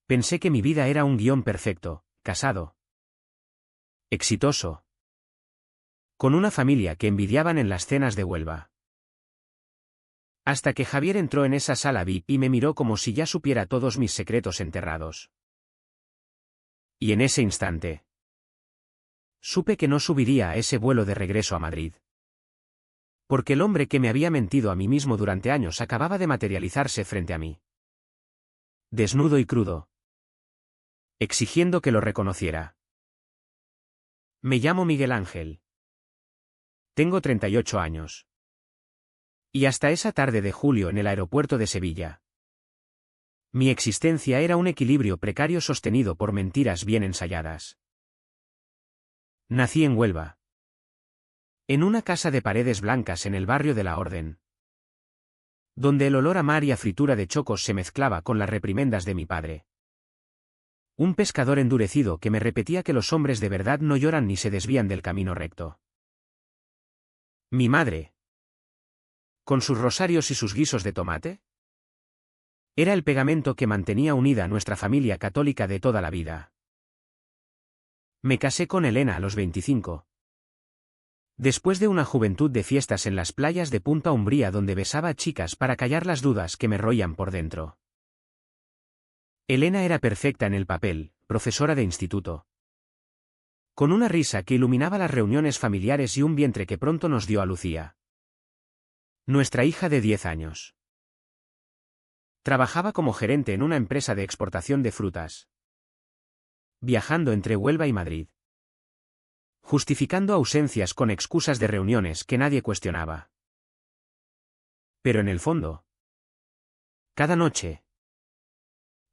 Pensé que mi vida era un guión perfecto, casado, exitoso, con una familia que envidiaban en las cenas de Huelva. Hasta que Javier entró en esa sala VIP y me miró como si ya supiera todos mis secretos enterrados. Y en ese instante, supe que no subiría a ese vuelo de regreso a Madrid. Porque el hombre que me había mentido a mí mismo durante años acababa de materializarse frente a mí. Desnudo y crudo. Exigiendo que lo reconociera. Me llamo Miguel Ángel. Tengo 38 años. Y hasta esa tarde de julio en el aeropuerto de Sevilla, mi existencia era un equilibrio precario sostenido por mentiras bien ensayadas. Nací en Huelva. En una casa de paredes blancas en el barrio de la Orden, donde el olor a mar y a fritura de chocos se mezclaba con las reprimendas de mi padre. Un pescador endurecido que me repetía que los hombres de verdad no lloran ni se desvían del camino recto. Mi madre, con sus rosarios y sus guisos de tomate, era el pegamento que mantenía unida a nuestra familia católica de toda la vida. Me casé con Elena a los 25. Después de una juventud de fiestas en las playas de Punta Umbría donde besaba a chicas para callar las dudas que me roían por dentro. Elena era perfecta en el papel, profesora de instituto. Con una risa que iluminaba las reuniones familiares y un vientre que pronto nos dio a Lucía, nuestra hija de 10 años. Trabajaba como gerente en una empresa de exportación de frutas, viajando entre Huelva y Madrid, justificando ausencias con excusas de reuniones que nadie cuestionaba. Pero en el fondo, cada noche,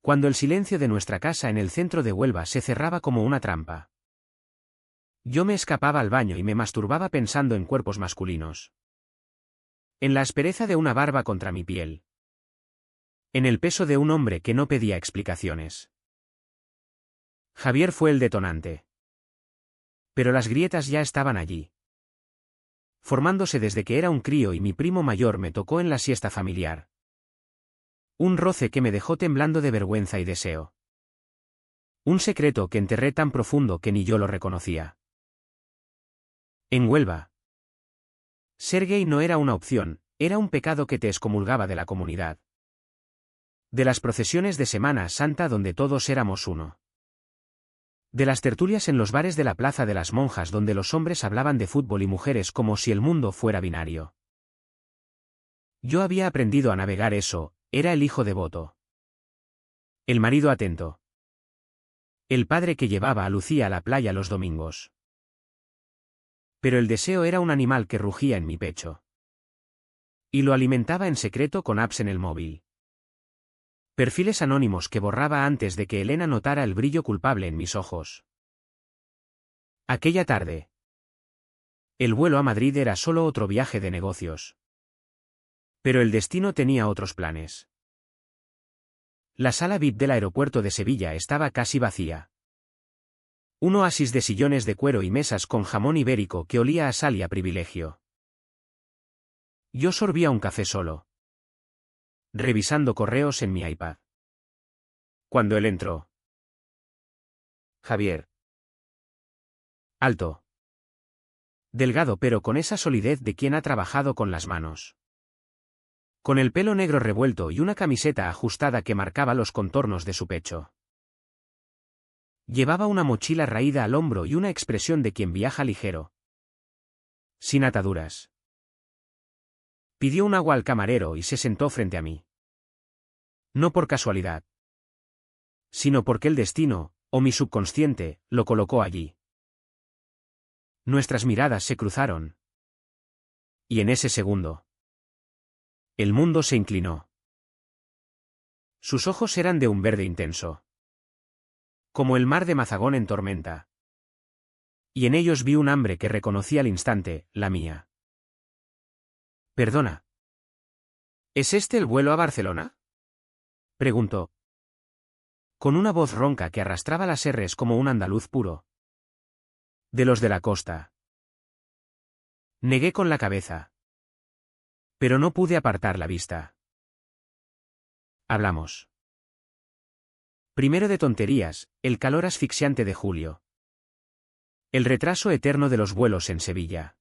cuando el silencio de nuestra casa en el centro de Huelva se cerraba como una trampa, yo me escapaba al baño y me masturbaba pensando en cuerpos masculinos. En la aspereza de una barba contra mi piel. En el peso de un hombre que no pedía explicaciones. Javier fue el detonante. Pero las grietas ya estaban allí, formándose desde que era un crío y mi primo mayor me tocó en la siesta familiar. Un roce que me dejó temblando de vergüenza y deseo. Un secreto que enterré tan profundo que ni yo lo reconocía. En Huelva, ser gay no era una opción, era un pecado que te excomulgaba de la comunidad. De las procesiones de Semana Santa donde todos éramos uno. De las tertulias en los bares de la Plaza de las Monjas donde los hombres hablaban de fútbol y mujeres como si el mundo fuera binario. Yo había aprendido a navegar eso, era el hijo devoto. El marido atento. El padre que llevaba a Lucía a la playa los domingos. Pero el deseo era un animal que rugía en mi pecho. Y lo alimentaba en secreto con apps en el móvil. Perfiles anónimos que borraba antes de que Elena notara el brillo culpable en mis ojos. Aquella tarde. El vuelo a Madrid era solo otro viaje de negocios. Pero el destino tenía otros planes. La sala VIP del aeropuerto de Sevilla estaba casi vacía. Un oasis de sillones de cuero y mesas con jamón ibérico que olía a sal y a privilegio. Yo sorbía un café solo, revisando correos en mi iPad. Cuando él entró. Javier. Alto. Delgado pero con esa solidez de quien ha trabajado con las manos. Con el pelo negro revuelto y una camiseta ajustada que marcaba los contornos de su pecho. Llevaba una mochila raída al hombro y una expresión de quien viaja ligero. Sin ataduras. Pidió un agua al camarero y se sentó frente a mí. No por casualidad, sino porque el destino, o mi subconsciente, lo colocó allí. Nuestras miradas se cruzaron. Y en ese segundo, el mundo se inclinó. Sus ojos eran de un verde intenso, como el mar de Mazagón en tormenta. Y en ellos vi un hambre que reconocí al instante, la mía. Perdona. ¿Es este el vuelo a Barcelona? Preguntó. Con una voz ronca que arrastraba las R's como un andaluz puro. De los de la costa. Negué con la cabeza. Pero no pude apartar la vista. Hablamos. Primero de tonterías, el calor asfixiante de julio. El retraso eterno de los vuelos en Sevilla.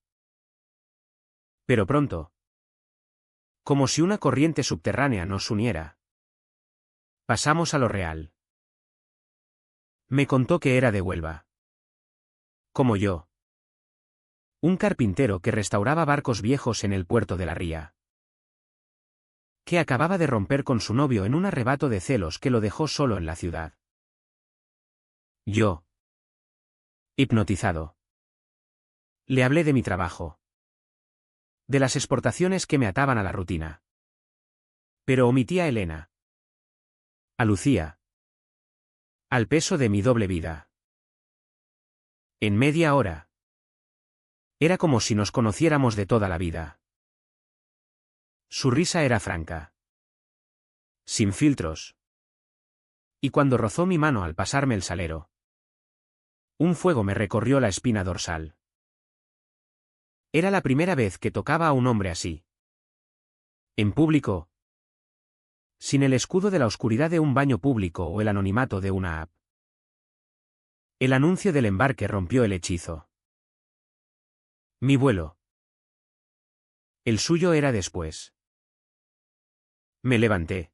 Pero pronto. Como si una corriente subterránea nos uniera. Pasamos a lo real. Me contó que era de Huelva. Como yo. Un carpintero que restauraba barcos viejos en el puerto de la Ría. Que acababa de romper con su novio en un arrebato de celos que lo dejó solo en la ciudad. Yo. Hipnotizado. Le hablé de mi trabajo. De las exportaciones que me ataban a la rutina. Pero omití a Elena. A Lucía. Al peso de mi doble vida. En media hora. Era como si nos conociéramos de toda la vida. Su risa era franca. Sin filtros. Y cuando rozó mi mano al pasarme el salero, un fuego me recorrió la espina dorsal. Era la primera vez que tocaba a un hombre así. En público. Sin el escudo de la oscuridad de un baño público o el anonimato de una app. El anuncio del embarque rompió el hechizo. Mi vuelo. El suyo era después. Me levanté.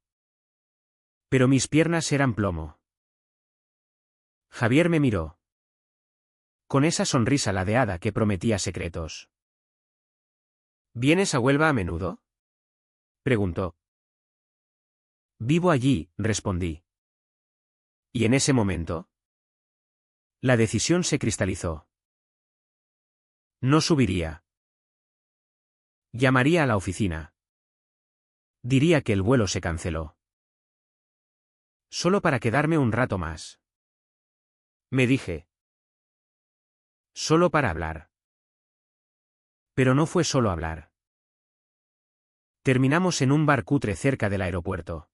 Pero mis piernas eran plomo. Javier me miró. Con esa sonrisa ladeada que prometía secretos. ¿Vienes a Huelva a menudo? Preguntó. Vivo allí, respondí. ¿Y en ese momento? La decisión se cristalizó. No subiría. Llamaría a la oficina. Diría que el vuelo se canceló. Solo para quedarme un rato más. Me dije. Solo para hablar. Pero no fue solo hablar. Terminamos en un bar cutre cerca del aeropuerto.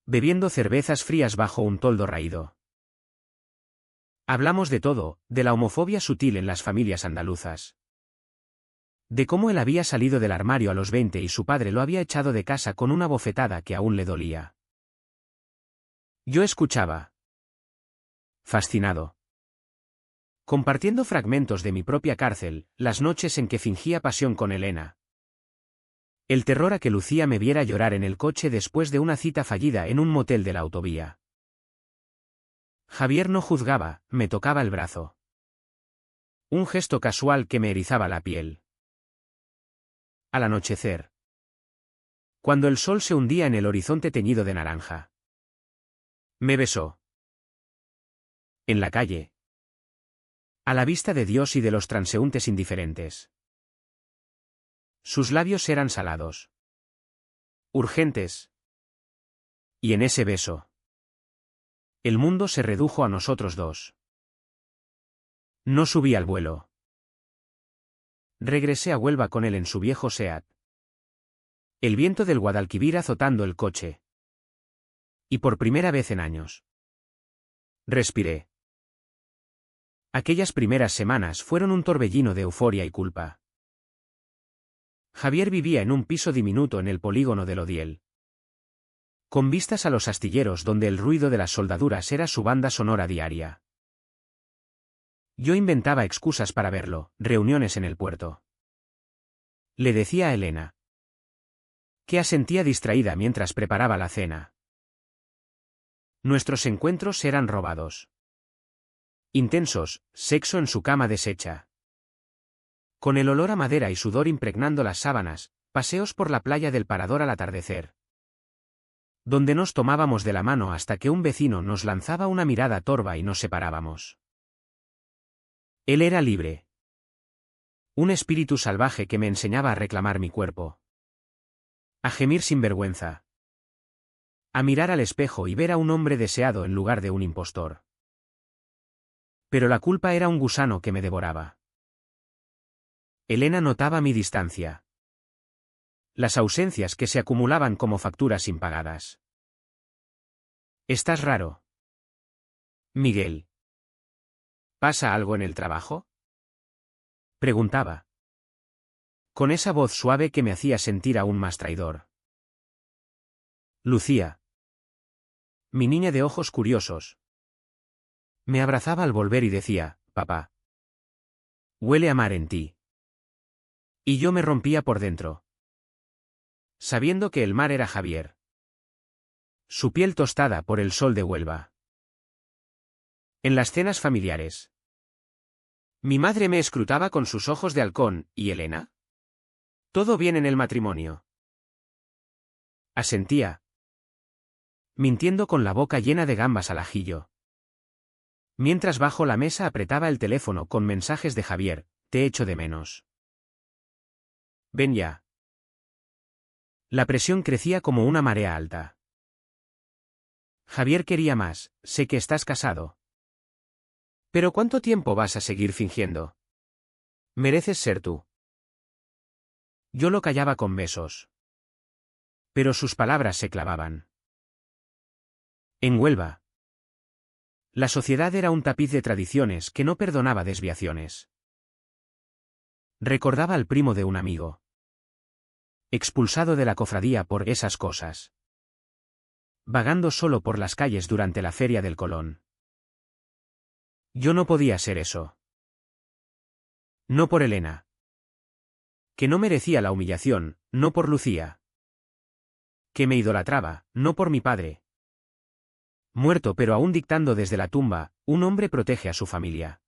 Bebiendo cervezas frías bajo un toldo raído. Hablamos de todo, de la homofobia sutil en las familias andaluzas. De cómo él había salido del armario a los 20 y su padre lo había echado de casa con una bofetada que aún le dolía. Yo escuchaba. Fascinado. Compartiendo fragmentos de mi propia cárcel, las noches en que fingía pasión con Elena. El terror a que Lucía me viera llorar en el coche después de una cita fallida en un motel de la autovía. Javier no juzgaba, me tocaba el brazo. Un gesto casual que me erizaba la piel. Al anochecer. Cuando el sol se hundía en el horizonte teñido de naranja. Me besó. En la calle. A la vista de Dios y de los transeúntes indiferentes. Sus labios eran salados. Urgentes. Y en ese beso. El mundo se redujo a nosotros dos. No subí al vuelo. Regresé a Huelva con él en su viejo Seat. El viento del Guadalquivir azotando el coche. Y por primera vez en años. Respiré. Aquellas primeras semanas fueron un torbellino de euforia y culpa. Javier vivía en un piso diminuto en el polígono del Odiel. Con vistas a los astilleros donde el ruido de las soldaduras era su banda sonora diaria. Yo inventaba excusas para verlo, reuniones en el puerto. Le decía a Elena. Que asentía distraída mientras preparaba la cena. Nuestros encuentros eran robados. Intensos, sexo en su cama deshecha. Con el olor a madera y sudor impregnando las sábanas, paseos por la playa del Parador al atardecer. Donde nos tomábamos de la mano hasta que un vecino nos lanzaba una mirada torva y nos separábamos. Él era libre. Un espíritu salvaje que me enseñaba a reclamar mi cuerpo. A gemir sin vergüenza. A mirar al espejo y ver a un hombre deseado en lugar de un impostor. Pero la culpa era un gusano que me devoraba. Elena notaba mi distancia. Las ausencias que se acumulaban como facturas impagadas. ¿Estás raro? Miguel. ¿Pasa algo en el trabajo? Preguntaba. Con esa voz suave que me hacía sentir aún más traidor. Lucía. Mi niña de ojos curiosos. Me abrazaba al volver y decía, papá. Huele a mar en ti. Y yo me rompía por dentro. Sabiendo que el mar era Javier. Su piel tostada por el sol de Huelva. En las cenas familiares. Mi madre me escrutaba con sus ojos de halcón, ¿y Elena? Todo bien en el matrimonio. Asentía. Mintiendo con la boca llena de gambas al ajillo. Mientras bajo la mesa apretaba el teléfono con mensajes de Javier, te echo de menos. Ven ya. La presión crecía como una marea alta. Javier quería más, sé que estás casado. ¿Pero cuánto tiempo vas a seguir fingiendo? Mereces ser tú. Yo lo callaba con besos. Pero sus palabras se clavaban. En Huelva. La sociedad era un tapiz de tradiciones que no perdonaba desviaciones. Recordaba al primo de un amigo. Expulsado de la cofradía por esas cosas. Vagando solo por las calles durante la Feria del Colón. Yo no podía ser eso. No por Elena. Que no merecía la humillación, no por Lucía. Que me idolatraba, no por mi padre. Muerto pero aún dictando desde la tumba, un hombre protege a su familia.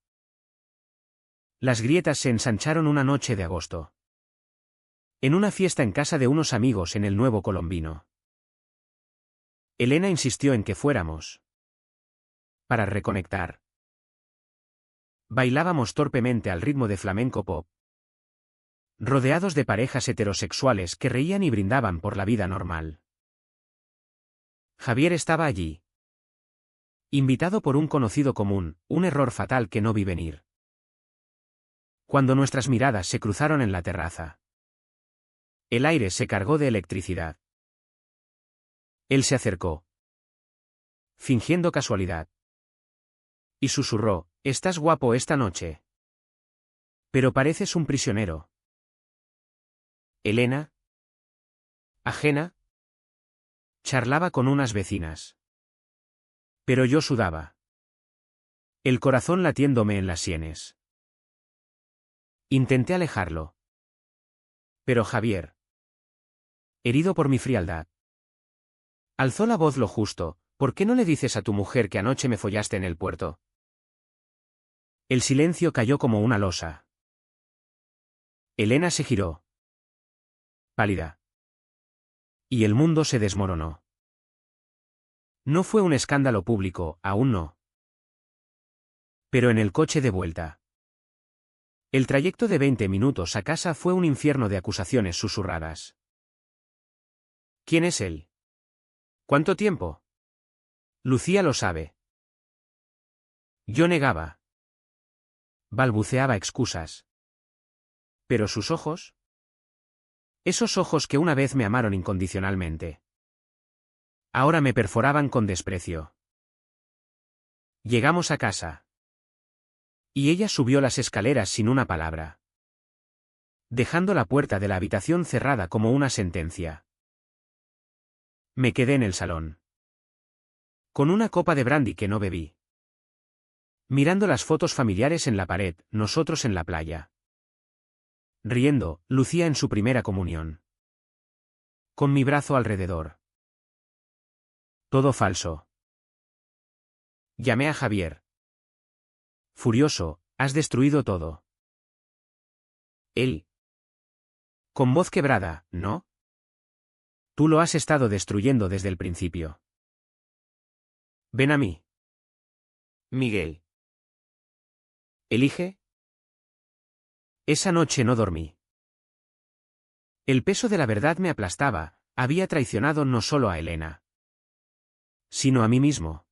Las grietas se ensancharon una noche de agosto. En una fiesta en casa de unos amigos en el Nuevo Colombino. Elena insistió en que fuéramos. Para reconectar. Bailábamos torpemente al ritmo de flamenco pop. Rodeados de parejas heterosexuales que reían y brindaban por la vida normal. Javier estaba allí. Invitado por un conocido común, un error fatal que no vi venir. Cuando nuestras miradas se cruzaron en la terraza. El aire se cargó de electricidad. Él se acercó. Fingiendo casualidad. Y susurró, «Estás guapo esta noche. Pero pareces un prisionero». Elena. Ajena. Charlaba con unas vecinas. Pero yo sudaba. El corazón latiéndome en las sienes. Intenté alejarlo. Pero Javier. Herido por mi frialdad. Alzó la voz lo justo, ¿por qué no le dices a tu mujer que anoche me follaste en el puerto? El silencio cayó como una losa. Elena se giró. Pálida. Y el mundo se desmoronó. No fue un escándalo público, aún no. Pero en el coche de vuelta. El trayecto de 20 minutos a casa fue un infierno de acusaciones susurradas. ¿Quién es él? ¿Cuánto tiempo? Lucía lo sabe. Yo negaba. Balbuceaba excusas. ¿Pero sus ojos? Esos ojos que una vez me amaron incondicionalmente. Ahora me perforaban con desprecio. Llegamos a casa. Y ella subió las escaleras sin una palabra. Dejando la puerta de la habitación cerrada como una sentencia. Me quedé en el salón. Con una copa de brandy que no bebí. Mirando las fotos familiares en la pared, nosotros en la playa. Riendo, Lucía en su primera comunión. Con mi brazo alrededor. Todo falso. Llamé a Javier. Furioso, has destruido todo. Él. Con voz quebrada, ¿no? Tú lo has estado destruyendo desde el principio. Ven a mí. Miguel. ¿Elige? Esa noche no dormí. El peso de la verdad me aplastaba, había traicionado no solo a Elena, sino a mí mismo.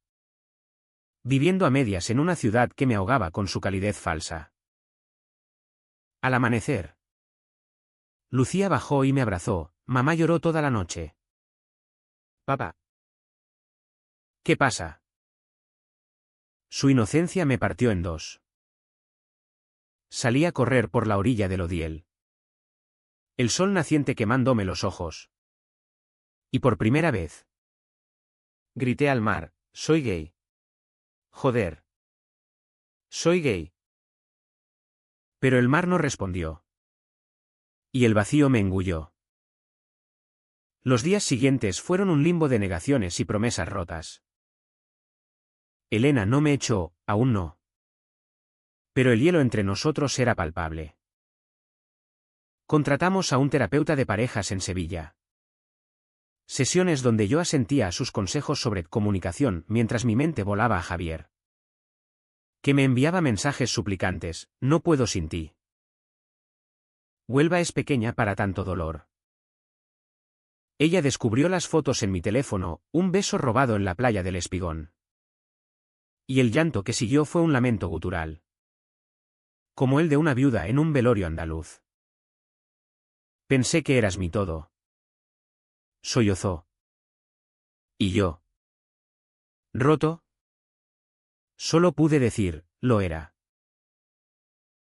Viviendo a medias en una ciudad que me ahogaba con su calidez falsa. Al amanecer. Lucía bajó y me abrazó, mamá lloró toda la noche. Papá. ¿Qué pasa? Su inocencia me partió en dos. Salí a correr por la orilla del Odiel. El sol naciente quemándome los ojos. Y por primera vez. Grité al mar, soy gay. Joder. Soy gay. Pero el mar no respondió. Y el vacío me engulló. Los días siguientes fueron un limbo de negaciones y promesas rotas. Elena no me echó, aún no. Pero el hielo entre nosotros era palpable. Contratamos a un terapeuta de parejas en Sevilla. Sesiones donde yo asentía a sus consejos sobre comunicación mientras mi mente volaba a Javier. Que me enviaba mensajes suplicantes, no puedo sin ti. Huelva es pequeña para tanto dolor. Ella descubrió las fotos en mi teléfono, un beso robado en la playa del Espigón. Y el llanto que siguió fue un lamento gutural. Como el de una viuda en un velorio andaluz. Pensé que eras mi todo. Sollozó. ¿Y yo? ¿Roto? Solo pude decir, lo era.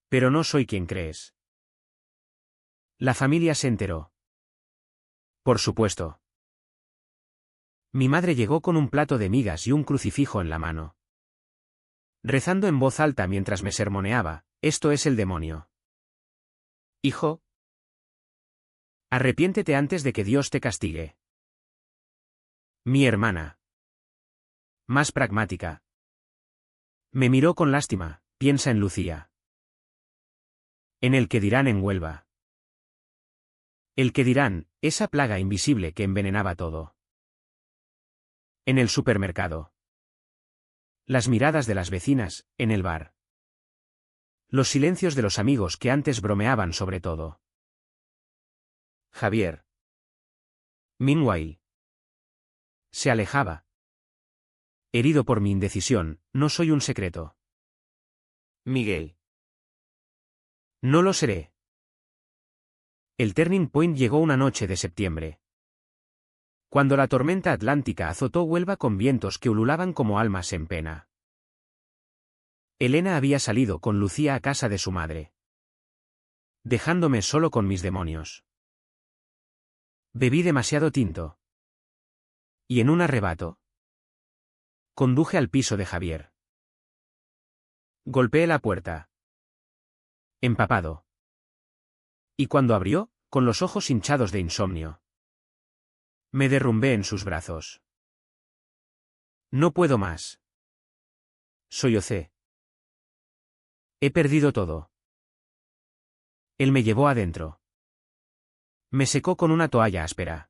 Pero no soy quien crees. La familia se enteró. Por supuesto. Mi madre llegó con un plato de migas y un crucifijo en la mano. Rezando en voz alta mientras me sermoneaba, esto es el demonio. Hijo. Arrepiéntete antes de que Dios te castigue. Mi hermana. Más pragmática. Me miró con lástima, piensa en Lucía. En el que dirán en Huelva. El que dirán, esa plaga invisible que envenenaba todo. En el supermercado. Las miradas de las vecinas, en el bar. Los silencios de los amigos que antes bromeaban sobre todo. Javier. Meanwhile. Se alejaba. Herido por mi indecisión, no soy un secreto. Miguel. No lo seré. El turning point llegó una noche de septiembre. Cuando la tormenta atlántica azotó Huelva con vientos que ululaban como almas en pena. Elena había salido con Lucía a casa de su madre. Dejándome solo con mis demonios. Bebí demasiado tinto. Y en un arrebato. Conduje al piso de Javier. Golpeé la puerta. Empapado. Y cuando abrió, con los ojos hinchados de insomnio. Me derrumbé en sus brazos. No puedo más. Sollocé. He perdido todo. Él me llevó adentro. Me secó con una toalla áspera.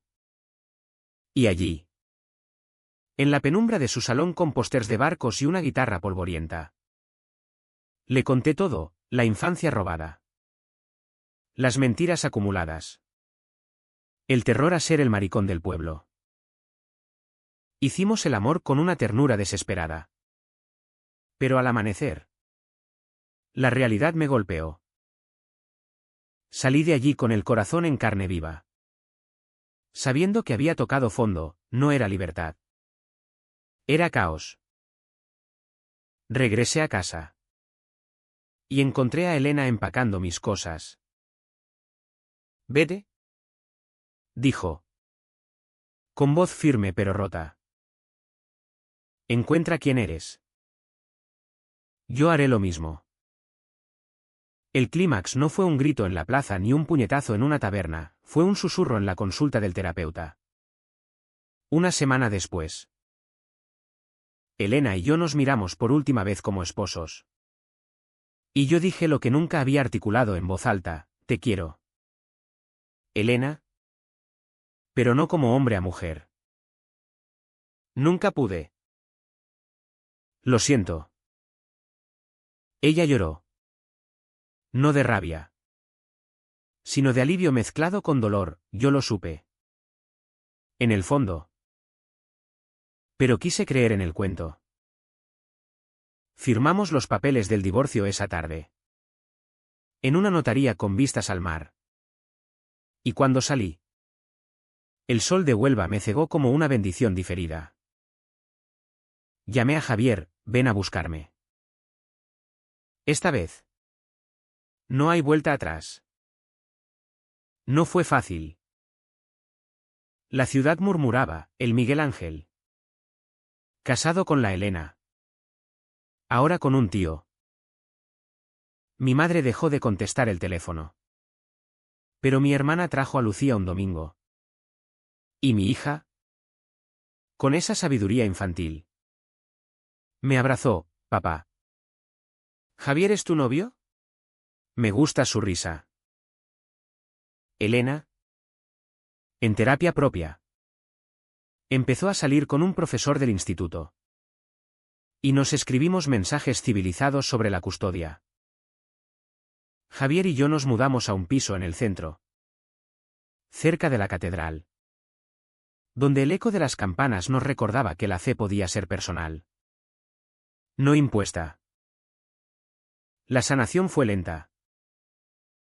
Y allí. En la penumbra de su salón con pósters de barcos y una guitarra polvorienta. Le conté todo, la infancia robada. Las mentiras acumuladas. El terror a ser el maricón del pueblo. Hicimos el amor con una ternura desesperada. Pero al amanecer. La realidad me golpeó. Salí de allí con el corazón en carne viva. Sabiendo que había tocado fondo, no era libertad. Era caos. Regresé a casa. Y encontré a Elena empacando mis cosas. Vete, dijo. Con voz firme pero rota. Encuentra quién eres. Yo haré lo mismo. El clímax no fue un grito en la plaza ni un puñetazo en una taberna, fue un susurro en la consulta del terapeuta. Una semana después. Elena y yo nos miramos por última vez como esposos. Y yo dije lo que nunca había articulado en voz alta, te quiero. Elena. Pero no como hombre a mujer. Nunca pude. Lo siento. Ella lloró. No de rabia. Sino de alivio mezclado con dolor, yo lo supe. En el fondo. Pero quise creer en el cuento. Firmamos los papeles del divorcio esa tarde. En una notaría con vistas al mar. Y cuando salí. El sol de Huelva me cegó como una bendición diferida. Llamé a Javier, ven a buscarme. Esta vez. No hay vuelta atrás. No fue fácil. La ciudad murmuraba, el Miguel Ángel. Casado con la Elena. Ahora con un tío. Mi madre dejó de contestar el teléfono. Pero mi hermana trajo a Lucía un domingo. ¿Y mi hija? Con esa sabiduría infantil. Me abrazó, papá. ¿Javier es tu novio? Me gusta su risa. Elena. En terapia propia. Empezó a salir con un profesor del instituto. Y nos escribimos mensajes civilizados sobre la custodia. Javier y yo nos mudamos a un piso en el centro. Cerca de la catedral. Donde el eco de las campanas nos recordaba que la fe podía ser personal. No impuesta. La sanación fue lenta.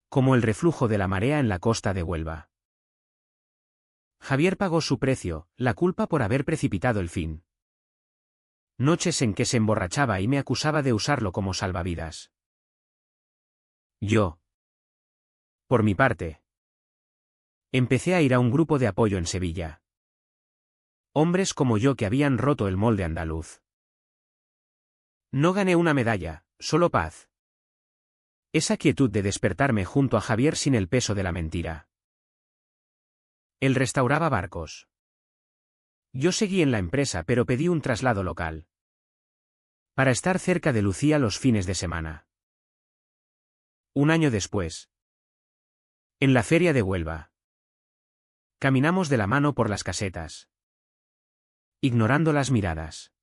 Como el reflujo de la marea en la costa de Huelva. Javier pagó su precio, la culpa por haber precipitado el fin. Noches en que se emborrachaba y me acusaba de usarlo como salvavidas. Yo. Por mi parte. Empecé a ir a un grupo de apoyo en Sevilla. Hombres como yo que habían roto el molde andaluz. No gané una medalla, solo paz. Esa quietud de despertarme junto a Javier sin el peso de la mentira. Él restauraba barcos. Yo seguí en la empresa pero pedí un traslado local. Para estar cerca de Lucía los fines de semana. Un año después. En la feria de Huelva. Caminamos de la mano por las casetas. Ignorando las miradas.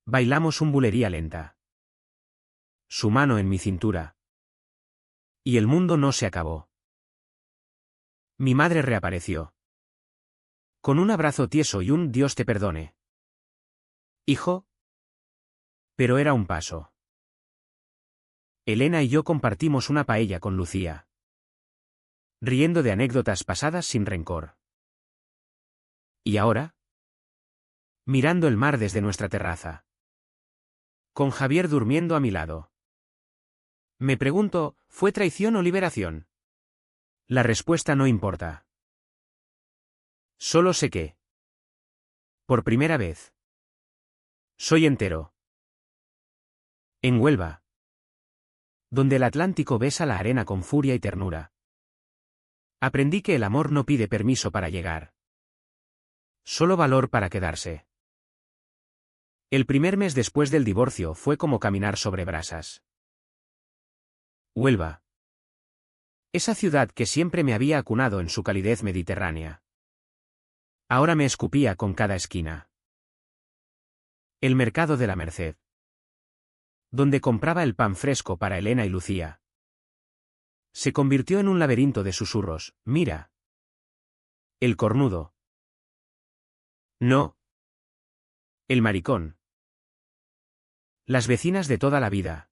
Bailamos un bulería lenta. Su mano en mi cintura. Y el mundo no se acabó. Mi madre reapareció. Con un abrazo tieso y un Dios te perdone. Hijo. Pero era un paso. Elena y yo compartimos una paella con Lucía. Riendo de anécdotas pasadas sin rencor. ¿Y ahora? Mirando el mar desde nuestra terraza. Con Javier durmiendo a mi lado. Me pregunto, ¿fue traición o liberación? La respuesta no importa. Solo sé que. Por primera vez. Soy entero. En Huelva. Donde el Atlántico besa la arena con furia y ternura. Aprendí que el amor no pide permiso para llegar. Solo valor para quedarse. El primer mes después del divorcio fue como caminar sobre brasas. Huelva. Esa ciudad que siempre me había acunado en su calidez mediterránea. Ahora me escupía con cada esquina. El mercado de la Merced. Donde compraba el pan fresco para Elena y Lucía. Se convirtió en un laberinto de susurros, mira. El cornudo. No. El maricón. Las vecinas de toda la vida.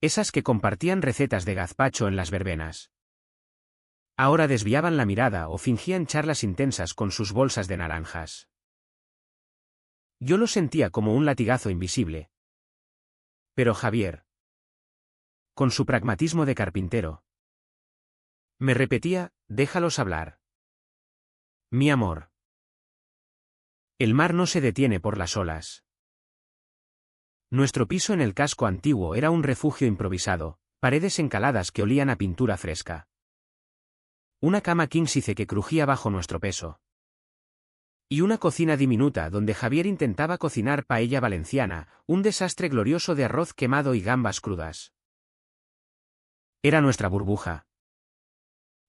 Esas que compartían recetas de gazpacho en las verbenas. Ahora desviaban la mirada o fingían charlas intensas con sus bolsas de naranjas. Yo lo sentía como un latigazo invisible. Pero Javier, con su pragmatismo de carpintero, me repetía, déjalos hablar. Mi amor. El mar no se detiene por las olas. Nuestro piso en el casco antiguo era un refugio improvisado, paredes encaladas que olían a pintura fresca. Una cama quínsice que crujía bajo nuestro peso. Y una cocina diminuta donde Javier intentaba cocinar paella valenciana, un desastre glorioso de arroz quemado y gambas crudas. Era nuestra burbuja.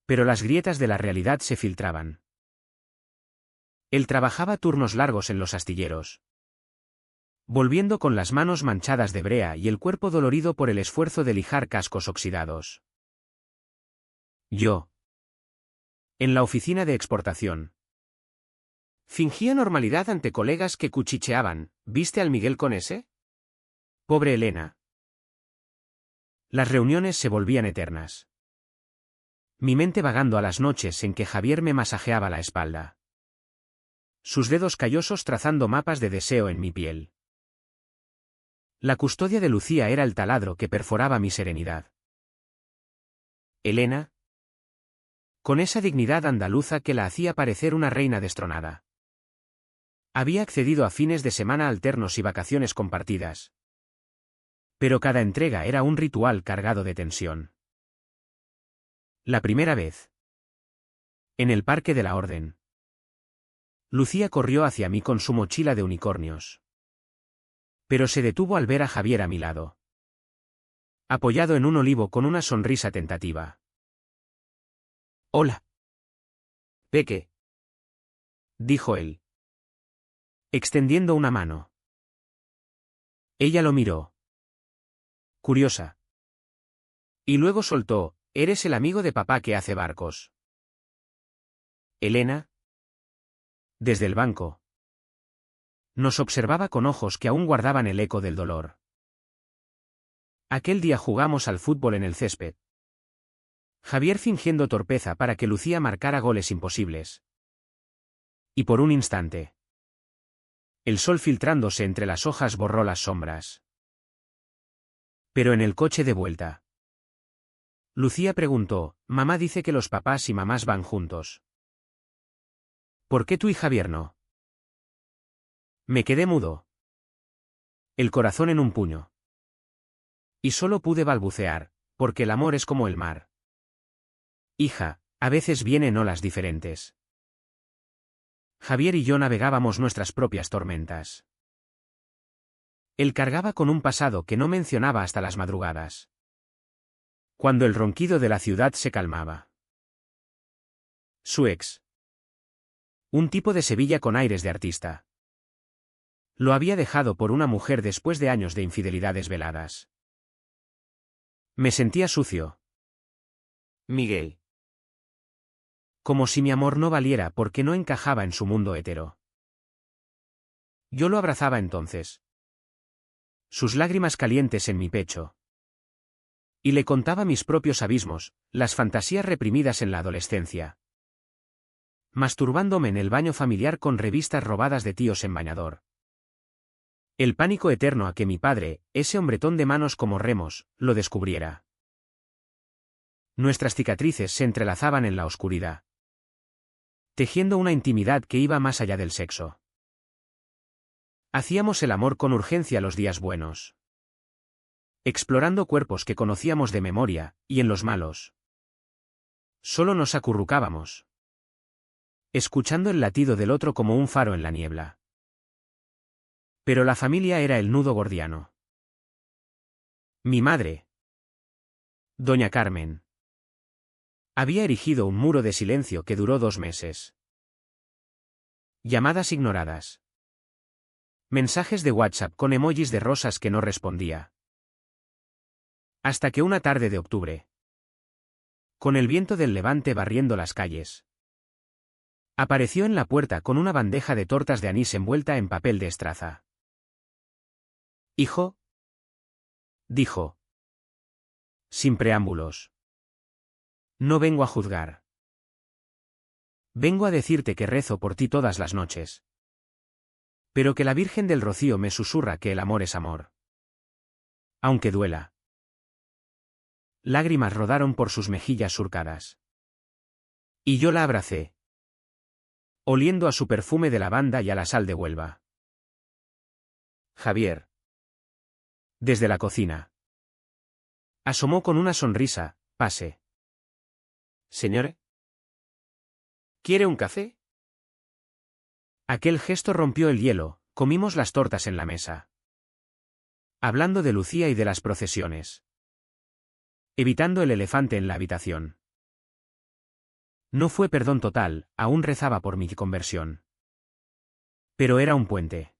Pero las grietas de la realidad se filtraban. Él trabajaba turnos largos en los astilleros. Volviendo con las manos manchadas de brea y el cuerpo dolorido por el esfuerzo de lijar cascos oxidados. Yo. En la oficina de exportación. Fingía normalidad ante colegas que cuchicheaban, ¿viste al Miguel con ese? Pobre Elena. Las reuniones se volvían eternas. Mi mente vagando a las noches en que Javier me masajeaba la espalda. Sus dedos callosos trazando mapas de deseo en mi piel. La custodia de Lucía era el taladro que perforaba mi serenidad. Elena. Con esa dignidad andaluza que la hacía parecer una reina destronada. Había accedido a fines de semana alternos y vacaciones compartidas. Pero cada entrega era un ritual cargado de tensión. La primera vez. En el Parque de la Orden. Lucía corrió hacia mí con su mochila de unicornios. Pero se detuvo al ver a Javier a mi lado. Apoyado en un olivo con una sonrisa tentativa. «Hola. Peque», dijo él, extendiendo una mano. Ella lo miró, curiosa. Y luego soltó: «¿Eres el amigo de papá que hace barcos?» Elena, desde el banco, nos observaba con ojos que aún guardaban el eco del dolor. Aquel día jugamos al fútbol en el césped. Javier fingiendo torpeza para que Lucía marcara goles imposibles. Y por un instante, el sol filtrándose entre las hojas borró las sombras. Pero en el coche de vuelta, Lucía preguntó: «Mamá dice que los papás y mamás van juntos. ¿Por qué tú y Javier no?» Me quedé mudo, el corazón en un puño. Y solo pude balbucear: «Porque el amor es como el mar. Hija, a veces vienen olas diferentes». Javier y yo navegábamos nuestras propias tormentas. Él cargaba con un pasado que no mencionaba hasta las madrugadas, cuando el ronquido de la ciudad se calmaba. Su ex, un tipo de Sevilla con aires de artista, lo había dejado por una mujer después de años de infidelidades veladas. Me sentía sucio. Miguel. Como si mi amor no valiera porque no encajaba en su mundo hetero. Yo lo abrazaba entonces, sus lágrimas calientes en mi pecho. Y le contaba mis propios abismos, las fantasías reprimidas en la adolescencia. Masturbándome en el baño familiar con revistas robadas de tíos en bañador. El pánico eterno a que mi padre, ese hombretón de manos como remos, lo descubriera. Nuestras cicatrices se entrelazaban en la oscuridad, tejiendo una intimidad que iba más allá del sexo. Hacíamos el amor con urgencia los días buenos, explorando cuerpos que conocíamos de memoria, y en los malos solo nos acurrucábamos, escuchando el latido del otro como un faro en la niebla. Pero la familia era el nudo gordiano. Mi madre, doña Carmen, había erigido un muro de silencio que duró 2 meses. Llamadas ignoradas. Mensajes de WhatsApp con emojis de rosas que no respondía. Hasta que una tarde de octubre, con el viento del levante barriendo las calles, apareció en la puerta con una bandeja de tortas de anís envuelta en papel de estraza. «Hijo», dijo, sin preámbulos, «no vengo a juzgar. Vengo a decirte que rezo por ti todas las noches. Pero que la Virgen del Rocío me susurra que el amor es amor. Aunque duela». Lágrimas rodaron por sus mejillas surcadas. Y yo la abracé, oliendo a su perfume de lavanda y a la sal de Huelva. Javier, desde la cocina, asomó con una sonrisa: «Pase». «Señor, ¿quiere un café?» Aquel gesto rompió el hielo. Comimos las tortas en la mesa, hablando de Lucía y de las procesiones, evitando el elefante en la habitación. No fue perdón total, aún rezaba por mi conversión. Pero era un puente.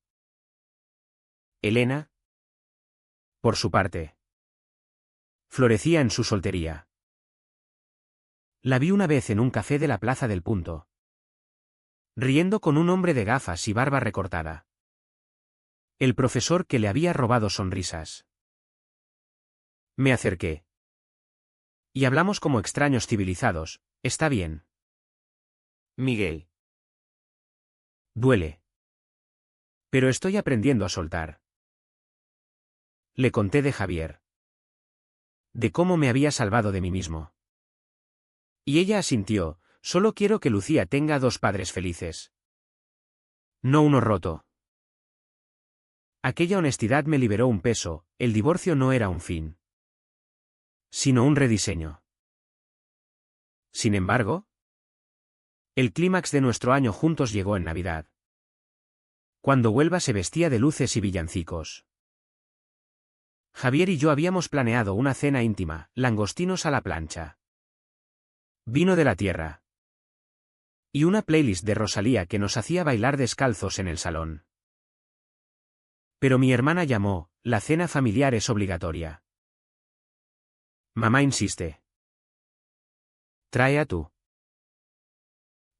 Elena, por su parte, florecía en su soltería. La vi una vez en un café de la Plaza del Punto, riendo con un hombre de gafas y barba recortada. El profesor que le había robado sonrisas. Me acerqué. Y hablamos como extraños civilizados. «Está bien». «Miguel». «Duele. Pero estoy aprendiendo a soltar». Le conté de Javier, de cómo me había salvado de mí mismo. Y ella asintió: «Solo quiero que Lucía tenga 2 padres felices». No uno roto. Aquella honestidad me liberó un peso, el divorcio no era un fin, sino un rediseño. Sin embargo, el clímax de nuestro año juntos llegó en Navidad. Cuando Huelva se vestía de luces y villancicos. Javier y yo habíamos planeado una cena íntima, langostinos a la plancha, vino de la tierra y una playlist de Rosalía que nos hacía bailar descalzos en el salón. Pero mi hermana llamó, la cena familiar es obligatoria. Mamá insiste. Trae a tu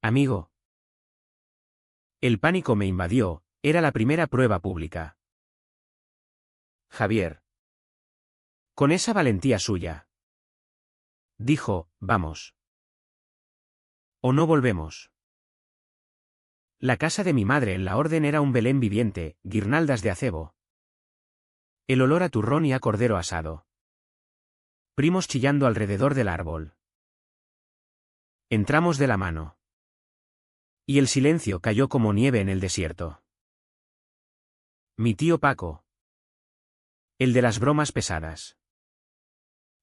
amigo. El pánico me invadió, era la primera prueba pública. Javier. Con esa valentía suya. Dijo, vamos. O no volvemos. La casa de mi madre en la orden era un Belén viviente, guirnaldas de acebo. El olor a turrón y a cordero asado. Primos chillando alrededor del árbol. Entramos de la mano. Y el silencio cayó como nieve en el desierto. Mi tío Paco. El de las bromas pesadas.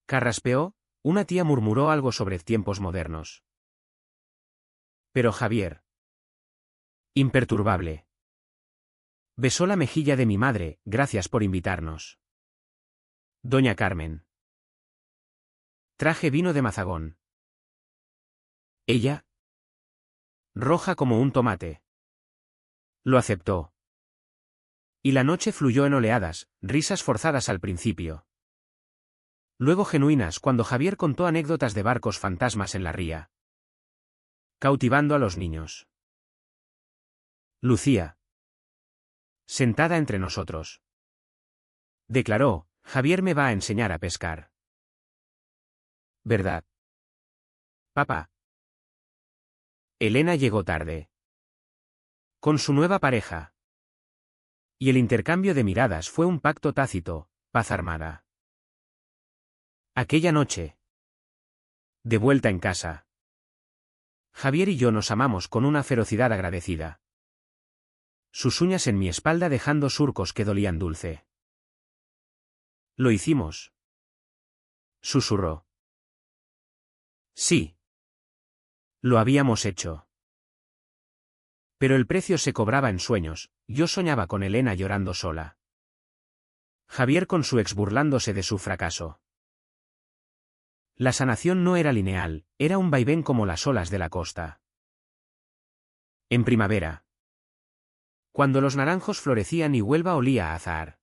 Carraspeó, una tía murmuró algo sobre tiempos modernos. Pero Javier. Imperturbable. Besó la mejilla de mi madre, gracias por invitarnos. Doña Carmen. Traje vino de Mazagón. Ella. Roja como un tomate. Lo aceptó. Y la noche fluyó en oleadas, risas forzadas al principio. Luego genuinas cuando Javier contó anécdotas de barcos fantasmas en la ría. Cautivando a los niños. Lucía. Sentada entre nosotros. Declaró, Javier me va a enseñar a pescar. ¿Verdad? Papá. Elena llegó tarde. Con su nueva pareja. Y el intercambio de miradas fue un pacto tácito, paz armada. Aquella noche. De vuelta en casa. Javier y yo nos amamos con una ferocidad agradecida. Sus uñas en mi espalda dejando surcos que dolían dulce. Lo hicimos. Susurró. Sí. Lo habíamos hecho. Pero el precio se cobraba en sueños, yo soñaba con Elena llorando sola. Javier con su ex burlándose de su fracaso. La sanación no era lineal, era un vaivén como las olas de la costa. En primavera. Cuando los naranjos florecían y Huelva olía a azahar.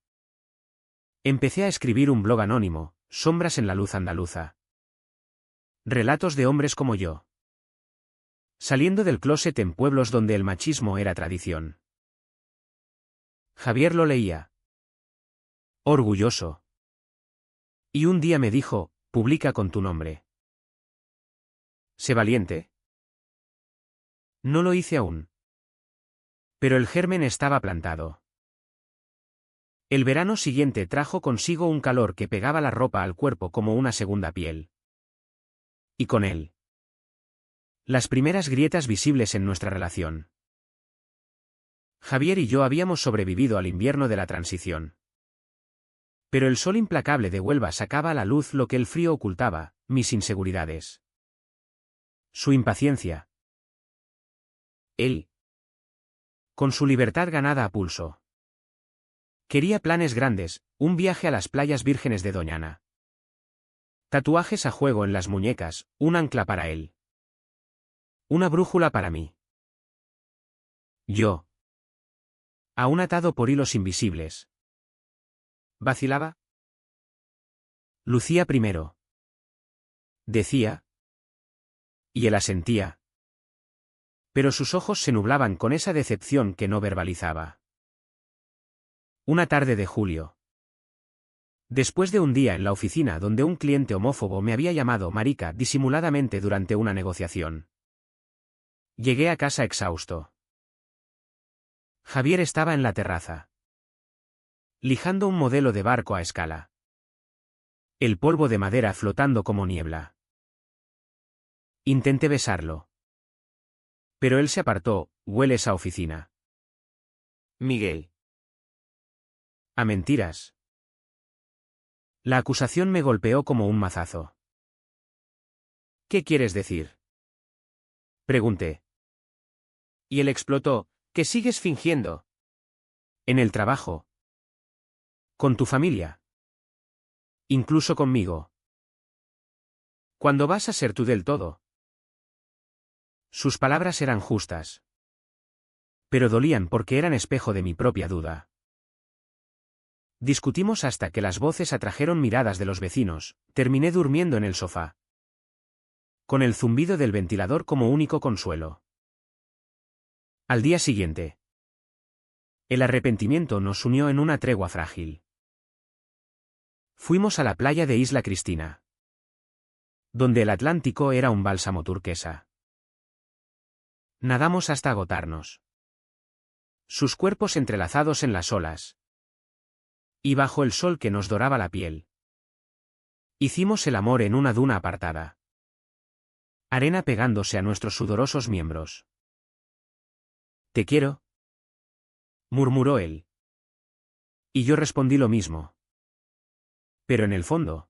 Empecé a escribir un blog anónimo, Sombras en la luz andaluza. Relatos de hombres como yo. Saliendo del closet en pueblos donde el machismo era tradición. Javier lo leía. Orgulloso. Y un día me dijo, publica con tu nombre. Sé valiente. No lo hice aún. Pero el germen estaba plantado. El verano siguiente trajo consigo un calor que pegaba la ropa al cuerpo como una segunda piel. Y con él. Las primeras grietas visibles en nuestra relación. Javier y yo habíamos sobrevivido al invierno de la transición. Pero el sol implacable de Huelva sacaba a la luz lo que el frío ocultaba, mis inseguridades. Su impaciencia. Él. Con su libertad ganada a pulso. Quería planes grandes, un viaje a las playas vírgenes de Doñana. Tatuajes a juego en las muñecas, un ancla para él. Una brújula para mí. Yo. Aún atado por hilos invisibles. ¿Vacilaba? Lucía primero. Decía. Y él asentía. Pero sus ojos se nublaban con esa decepción que no verbalizaba. Una tarde de julio. Después de un día en la oficina donde un cliente homófobo me había llamado marica disimuladamente durante una negociación. Llegué a casa exhausto. Javier estaba en la terraza. Lijando un modelo de barco a escala. El polvo de madera flotando como niebla. Intenté besarlo. Pero él se apartó, huele esa oficina. Miguel. A mentiras. La acusación me golpeó como un mazazo. ¿Qué quieres decir? Pregunté. Y él explotó. ¿Qué sigues fingiendo? En el trabajo. Con tu familia. Incluso conmigo. ¿Cuándo vas a ser tú del todo? Sus palabras eran justas. Pero dolían porque eran espejo de mi propia duda. Discutimos hasta que las voces atrajeron miradas de los vecinos. Terminé durmiendo en el sofá, con el zumbido del ventilador como único consuelo. Al día siguiente, el arrepentimiento nos unió en una tregua frágil. Fuimos a la playa de Isla Cristina, donde el Atlántico era un bálsamo turquesa. Nadamos hasta agotarnos, sus cuerpos entrelazados en las olas, y bajo el sol que nos doraba la piel. Hicimos el amor en una duna apartada, arena pegándose a nuestros sudorosos miembros. «Te quiero», murmuró él. Y yo respondí lo mismo. Pero en el fondo,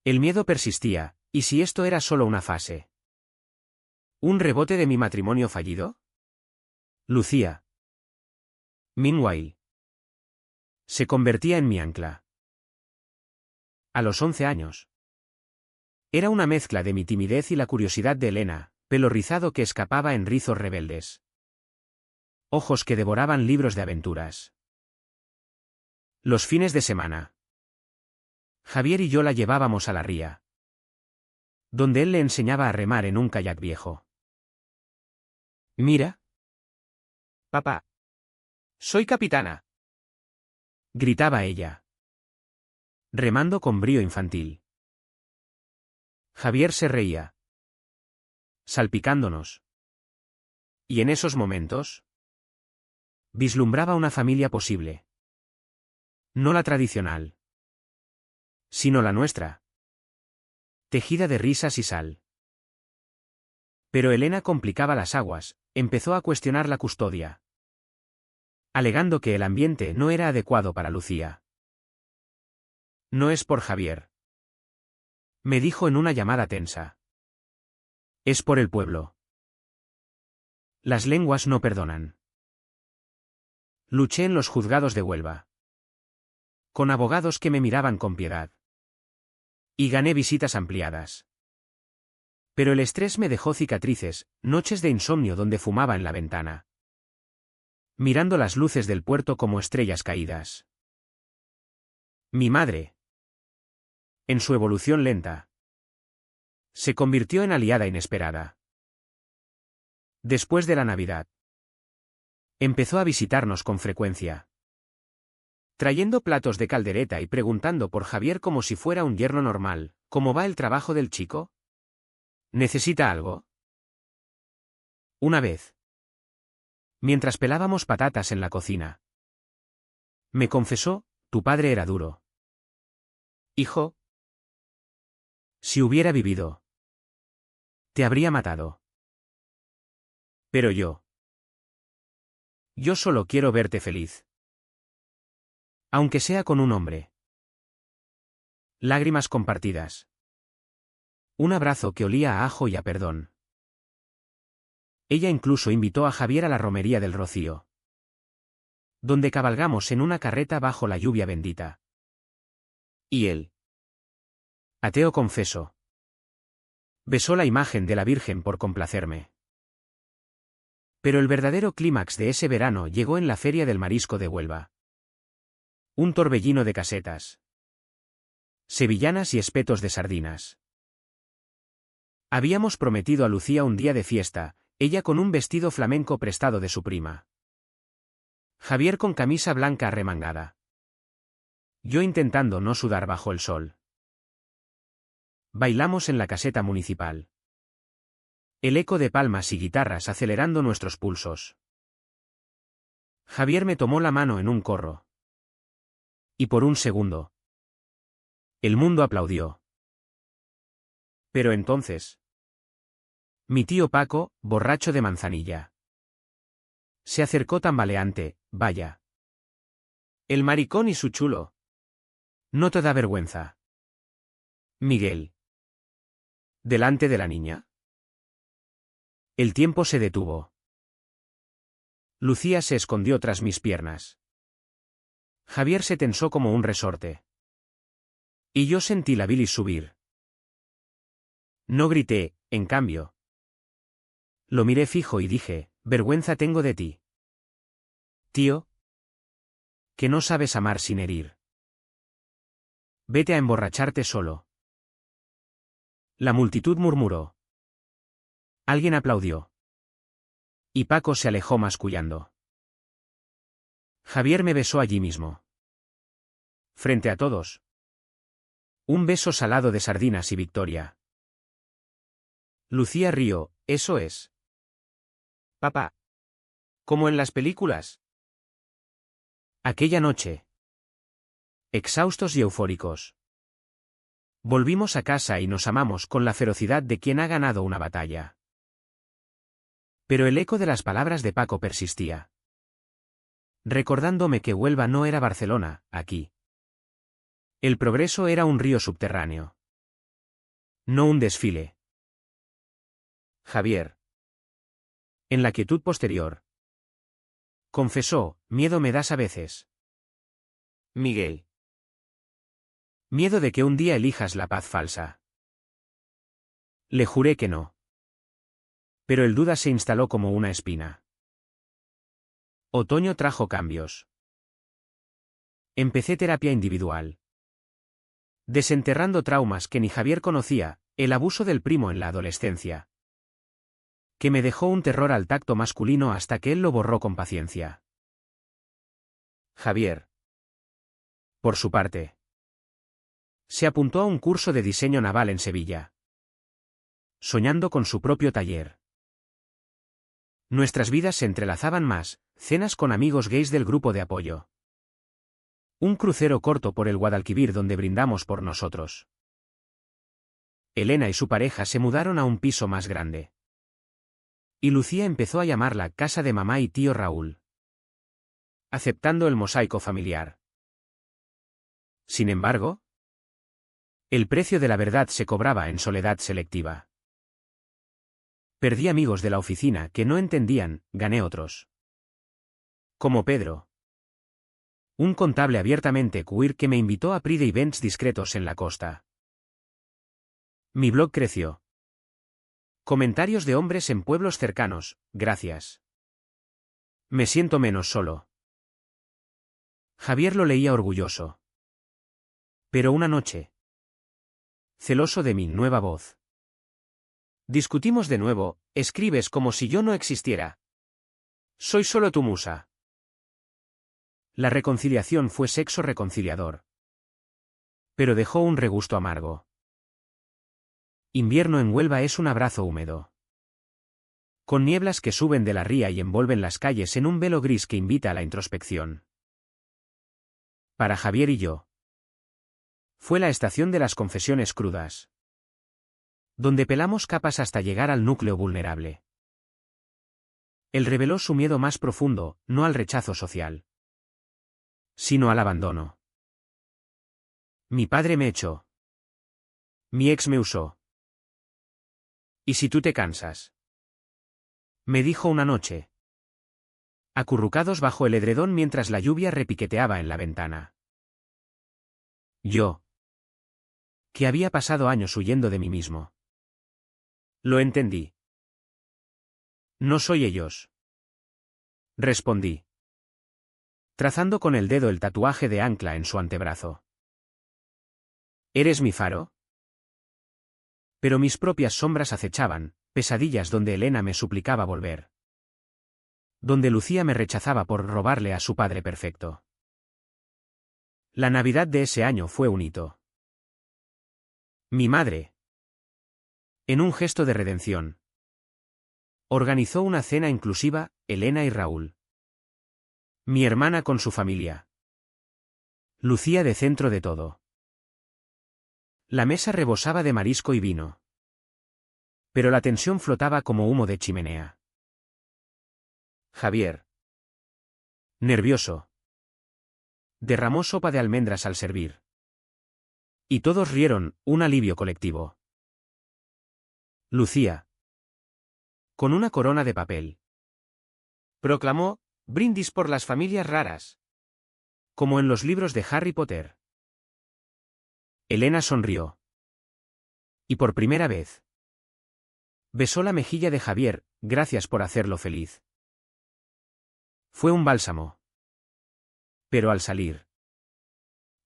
el miedo persistía, ¿y si esto era solo una fase? ¿Un rebote de mi matrimonio fallido? Lucía, meanwhile, se convertía en mi ancla. A los 11 años. Era una mezcla de mi timidez y la curiosidad de Elena, pelo rizado que escapaba en rizos rebeldes. Ojos que devoraban libros de aventuras. Los fines de semana, Javier y yo la llevábamos a la ría, donde él le enseñaba a remar en un kayak viejo. «Mira, Papá. Soy capitana», gritaba ella, remando con brío infantil. Javier se reía, salpicándonos. Y en esos momentos, vislumbraba una familia posible. No la tradicional, sino la nuestra, tejida de risas y sal. Pero Elena complicaba las aguas, empezó a cuestionar la custodia, alegando que el ambiente no era adecuado para Lucía. «No es por Javier», me dijo en una llamada tensa. «Es por el pueblo. Las lenguas no perdonan». Luché en los juzgados de Huelva, con abogados que me miraban con piedad. Y gané visitas ampliadas. Pero el estrés me dejó cicatrices, noches de insomnio donde fumaba en la ventana, mirando las luces del puerto como estrellas caídas. Mi madre, en su evolución lenta, se convirtió en aliada inesperada. Después de la Navidad, empezó a visitarnos con frecuencia, trayendo platos de caldereta y preguntando por Javier como si fuera un yerno normal. «¿Cómo va el trabajo del chico? ¿Necesita algo?» Una vez, mientras pelábamos patatas en la cocina, me confesó: «Tu padre era duro. Hijo, si hubiera vivido, te habría matado. Pero yo solo quiero verte feliz. Aunque sea con un hombre». Lágrimas compartidas. Un abrazo que olía a ajo y a perdón. Ella incluso invitó a Javier a la romería del Rocío, donde cabalgamos en una carreta bajo la lluvia bendita. Y él, ateo confeso, besó la imagen de la Virgen por complacerme. Pero el verdadero clímax de ese verano llegó en la Feria del Marisco de Huelva. Un torbellino de casetas, sevillanas y espetos de sardinas. Habíamos prometido a Lucía un día de fiesta, ella con un vestido flamenco prestado de su prima, Javier con camisa blanca arremangada, yo intentando no sudar bajo el sol. Bailamos en la caseta municipal, el eco de palmas y guitarras acelerando nuestros pulsos. Javier me tomó la mano en un corro. Y por un segundo, el mundo aplaudió. Pero entonces, mi tío Paco, borracho de manzanilla, Se acercó tambaleante, vaya. El maricón y su chulo. ¿No te da vergüenza? Miguel. ¿Delante de la niña? El tiempo se detuvo. Lucía se escondió tras mis piernas. Javier se tensó como un resorte. Y yo sentí la bilis subir. No grité, en cambio. Lo miré fijo y dije, vergüenza tengo de ti. Tío. Que no sabes amar sin herir. Vete a emborracharte solo. La multitud murmuró. Alguien aplaudió. Y Paco se alejó mascullando. Javier me besó allí mismo. Frente a todos. Un beso salado de sardinas y victoria. Lucía rió, eso es. Papá. Como en las películas. Aquella noche. Exhaustos y eufóricos. Volvimos a casa y nos amamos con la ferocidad de quien ha ganado una batalla. Pero el eco de las palabras de Paco persistía. Recordándome que Huelva no era Barcelona, aquí. El progreso era un río subterráneo. No un desfile. Javier. En la quietud posterior. Confesó, miedo me das a veces. Miguel. Miedo de que un día elijas la paz falsa. Le juré que no. Pero el duda se instaló como una espina. Otoño trajo cambios. Empecé terapia individual. Desenterrando traumas que ni Javier conocía, el abuso del primo en la adolescencia. Que me dejó un terror al tacto masculino hasta que él lo borró con paciencia. Javier. Por su parte. Se apuntó a un curso de diseño naval en Sevilla. Soñando con su propio taller. Nuestras vidas se entrelazaban más, cenas con amigos gays del grupo de apoyo. Un crucero corto por el Guadalquivir donde brindamos por nosotros. Elena y su pareja se mudaron a un piso más grande. Y Lucía empezó a llamarla casa de mamá y tío Raúl. Aceptando el mosaico familiar. Sin embargo, el precio de la verdad se cobraba en soledad selectiva. Perdí amigos de la oficina que no entendían, gané otros. Como Pedro. Un contable abiertamente queer que me invitó a Pride Events discretos en la costa. Mi blog creció. Comentarios de hombres en pueblos cercanos, gracias. Me siento menos solo. Javier lo leía orgulloso. Pero una noche. Celoso de mi nueva voz. Discutimos de nuevo, escribes como si yo no existiera. Soy solo tu musa. La reconciliación fue sexo reconciliador. Pero dejó un regusto amargo. Invierno en Huelva es un abrazo húmedo. Con nieblas que suben de la ría y envuelven las calles en un velo gris que invita a la introspección. Para Javier y yo. Fue la estación de las confesiones crudas. Donde pelamos capas hasta llegar al núcleo vulnerable. Él reveló su miedo más profundo, no al rechazo social, sino al abandono. Mi padre me echó. Mi ex me usó. ¿Y si tú te cansas? Me dijo una noche. Acurrucados bajo el edredón mientras la lluvia repiqueteaba en la ventana. Yo. Que había pasado años huyendo de mí mismo. Lo entendí. No soy ellos. Respondí. Trazando con el dedo el tatuaje de ancla en su antebrazo. ¿Eres mi faro? Pero mis propias sombras acechaban, pesadillas donde Elena me suplicaba volver. Donde Lucía me rechazaba por robarle a su padre perfecto. La Navidad de ese año fue un hito. Mi madre. En un gesto de redención. Organizó una cena inclusiva, Elena y Raúl. Mi hermana con su familia. Lucía de centro de todo. La mesa rebosaba de marisco y vino. Pero la tensión flotaba como humo de chimenea. Javier. Nervioso. Derramó sopa de almendras al servir. Y todos rieron, un alivio colectivo. Lucía. Con una corona de papel. Proclamó, brindis por las familias raras. Como en los libros de Harry Potter. Elena sonrió. Y por primera vez. Besó la mejilla de Javier, gracias por hacerlo feliz. Fue un bálsamo. Pero al salir.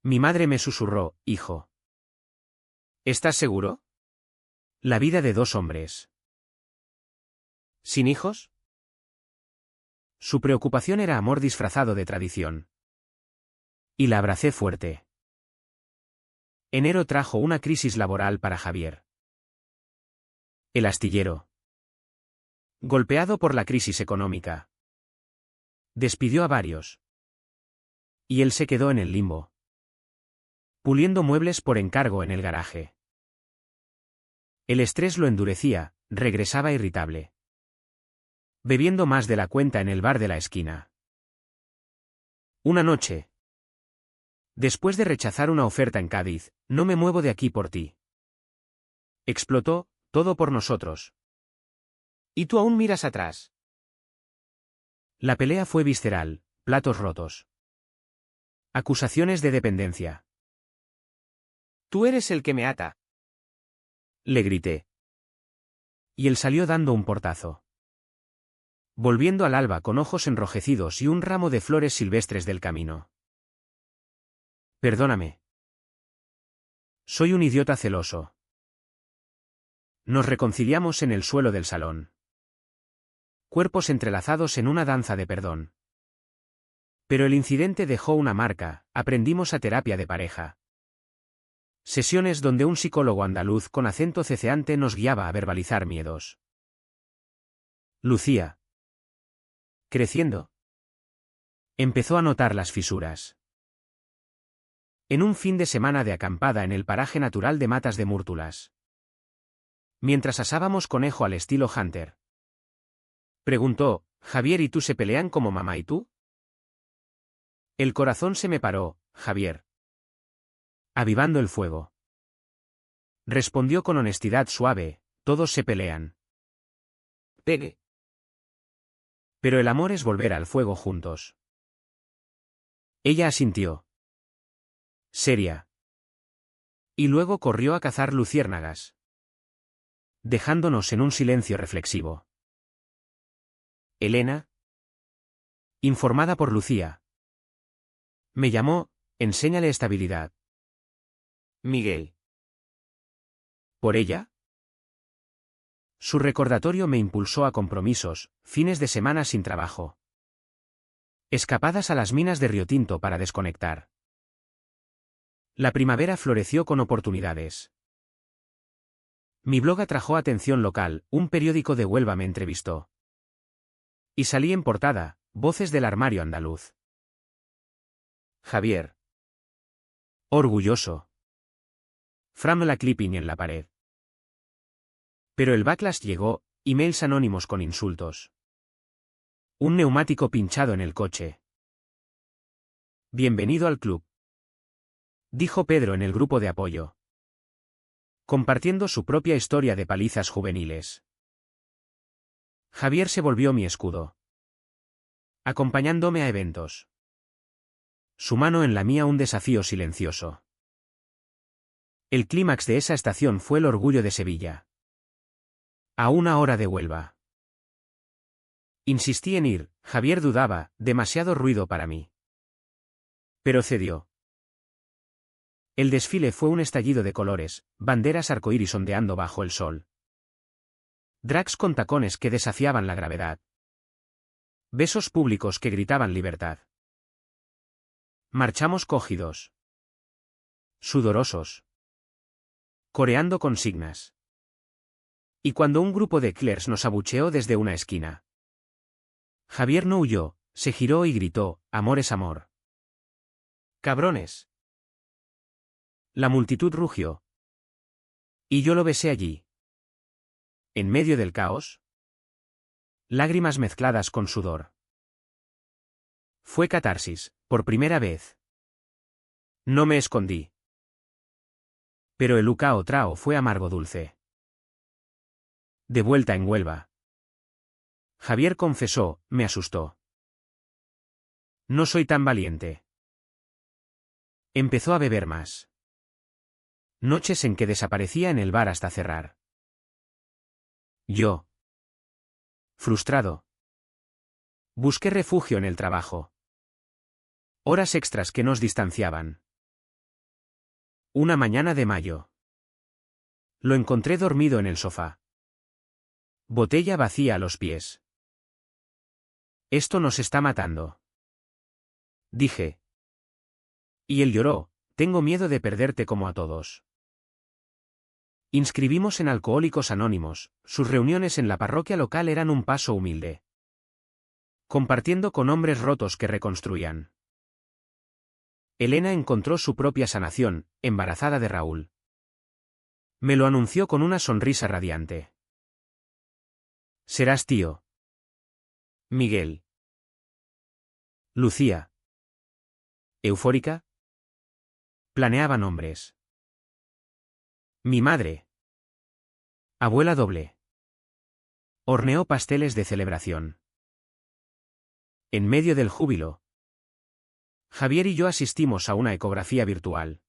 Mi madre me susurró, hijo. ¿Estás seguro? La vida de dos hombres. ¿Sin hijos? Su preocupación era amor disfrazado de tradición. Y la abracé fuerte. Enero trajo una crisis laboral para Javier. El astillero. Golpeado por la crisis económica. Despidió a varios. Y él se quedó en el limbo. Puliendo muebles por encargo en el garaje. El estrés lo endurecía, regresaba irritable. Bebiendo más de la cuenta en el bar de la esquina. Una noche. Después de rechazar una oferta en Cádiz, no me muevo de aquí por ti. Explotó, todo por nosotros. ¿Y tú aún miras atrás? La pelea fue visceral, platos rotos. Acusaciones de dependencia. Tú eres el que me ata. Le grité. Y él salió dando un portazo. Volviendo al alba con ojos enrojecidos y un ramo de flores silvestres del camino. Perdóname. Soy un idiota celoso. Nos reconciliamos en el suelo del salón. Cuerpos entrelazados en una danza de perdón. Pero el incidente dejó una marca, aprendimos a terapia de pareja. Sesiones donde un psicólogo andaluz con acento ceceante nos guiaba a verbalizar miedos. Lucía. Creciendo. Empezó a notar las fisuras. En un fin de semana de acampada en el paraje natural de Matas de Múrtulas. Mientras asábamos conejo al estilo Hunter. Preguntó, Javier, ¿y tú se pelean como mamá y tú? El corazón se me paró, Javier. Avivando el fuego. Respondió con honestidad suave, todos se pelean. Pegue. Pero el amor es volver al fuego juntos. Ella asintió. Seria. Y luego corrió a cazar luciérnagas. Dejándonos en un silencio reflexivo. Elena. Informada por Lucía. Me llamó, enséñale estabilidad. Miguel. ¿Por ella? Su recordatorio me impulsó a compromisos, fines de semana sin trabajo. Escapadas a las minas de Río Tinto para desconectar. La primavera floreció con oportunidades. Mi blog atrajo atención local, un periódico de Huelva me entrevistó. Y salí en portada, Voces del armario andaluz. Javier. Orgulloso. Fram la clipping en la pared. Pero el backlash llegó, emails anónimos con insultos. Un neumático pinchado en el coche. Bienvenido al club. Dijo Pedro en el grupo de apoyo. Compartiendo su propia historia de palizas juveniles. Javier se volvió mi escudo. Acompañándome a eventos. Su mano en la mía un desafío silencioso. El clímax de esa estación fue el orgullo de Sevilla. A una hora de Huelva. Insistí en ir, Javier dudaba, demasiado ruido para mí. Pero cedió. El desfile fue un estallido de colores, banderas arcoíris ondeando bajo el sol. Drags con tacones que desafiaban la gravedad. Besos públicos que gritaban libertad. Marchamos cogidos. Sudorosos. Coreando consignas. Y cuando un grupo de clers nos abucheó desde una esquina. Javier no huyó, se giró y gritó, amor es amor. ¡Cabrones! La multitud rugió. Y yo lo besé allí. En medio del caos. Lágrimas mezcladas con sudor. Fue catarsis, por primera vez. No me escondí. Pero el Ucao Trao fue amargo dulce. De vuelta en Huelva. Javier confesó, me asustó. No soy tan valiente. Empezó a beber más. Noches en que desaparecía en el bar hasta cerrar. Yo. Frustrado. Busqué refugio en el trabajo. Horas extras que nos distanciaban. Una mañana de mayo. Lo encontré dormido en el sofá. Botella vacía a los pies. Esto nos está matando. Dije. Y él lloró, tengo miedo de perderte como a todos. Inscribimos en Alcohólicos Anónimos, sus reuniones en la parroquia local eran un paso humilde. Compartiendo con hombres rotos que reconstruían. Elena encontró su propia sanación, embarazada de Raúl. Me lo anunció con una sonrisa radiante. Serás tío. Miguel. Lucía. Eufórica. Planeaba nombres. Mi madre. Abuela doble. Horneó pasteles de celebración. En medio del júbilo, Javier y yo asistimos a una ecografía virtual.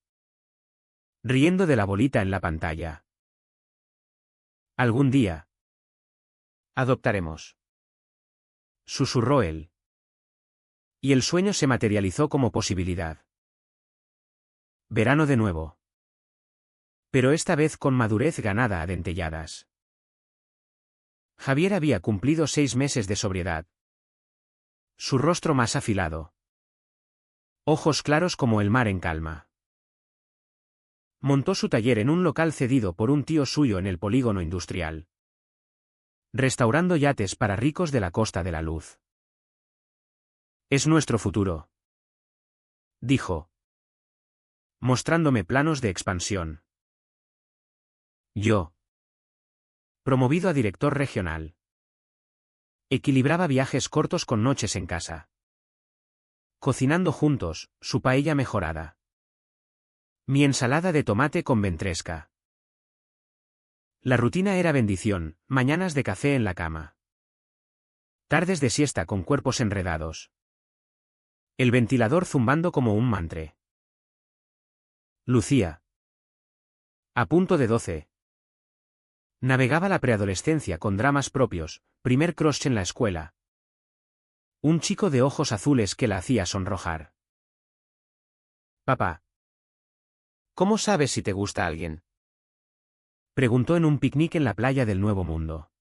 Riendo de la bolita en la pantalla. Algún día. Adoptaremos. Susurró él. Y el sueño se materializó como posibilidad. Verano de nuevo. Pero esta vez con madurez ganada a dentelladas. Javier había cumplido 6 meses de sobriedad. Su rostro más afilado. Ojos claros como el mar en calma. Montó su taller en un local cedido por un tío suyo en el polígono industrial. Restaurando yates para ricos de la Costa de la Luz. Es nuestro futuro. Dijo. Mostrándome planos de expansión. Yo. Promovido a director regional. Equilibraba viajes cortos con noches en casa. Cocinando juntos, su paella mejorada. Mi ensalada de tomate con ventresca. La rutina era bendición, mañanas de café en la cama. Tardes de siesta con cuerpos enredados. El ventilador zumbando como un mantre. Lucía. A punto de 12. Navegaba la preadolescencia con dramas propios, primer crush en la escuela. Un chico de ojos azules que la hacía sonrojar. Papá. ¿Cómo sabes si te gusta alguien? Preguntó en un picnic en la playa del Nuevo Mundo.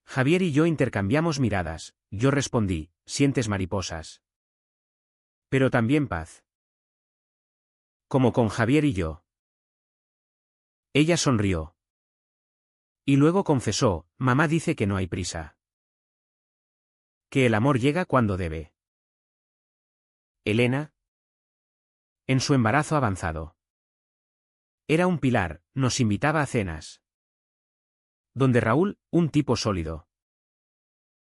Javier y yo intercambiamos miradas, yo respondí, sientes mariposas. Pero también paz. Como con Javier y yo. Ella sonrió. Y luego confesó, mamá dice que no hay prisa. Que el amor llega cuando debe. Elena. En su embarazo avanzado. Era un pilar, nos invitaba a cenas. Donde Raúl, un tipo sólido.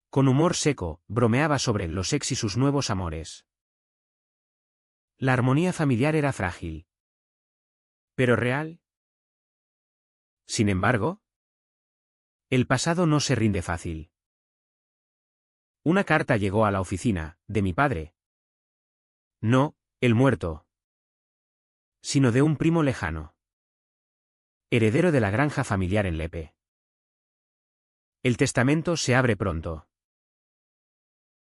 Con humor seco, bromeaba sobre los ex y sus nuevos amores. La armonía familiar era frágil. ¿Pero real? Sin embargo, el pasado no se rinde fácil. Una carta llegó a la oficina, de mi padre. No, el muerto. Sino de un primo lejano. Heredero de la granja familiar en Lepe. El testamento se abre pronto.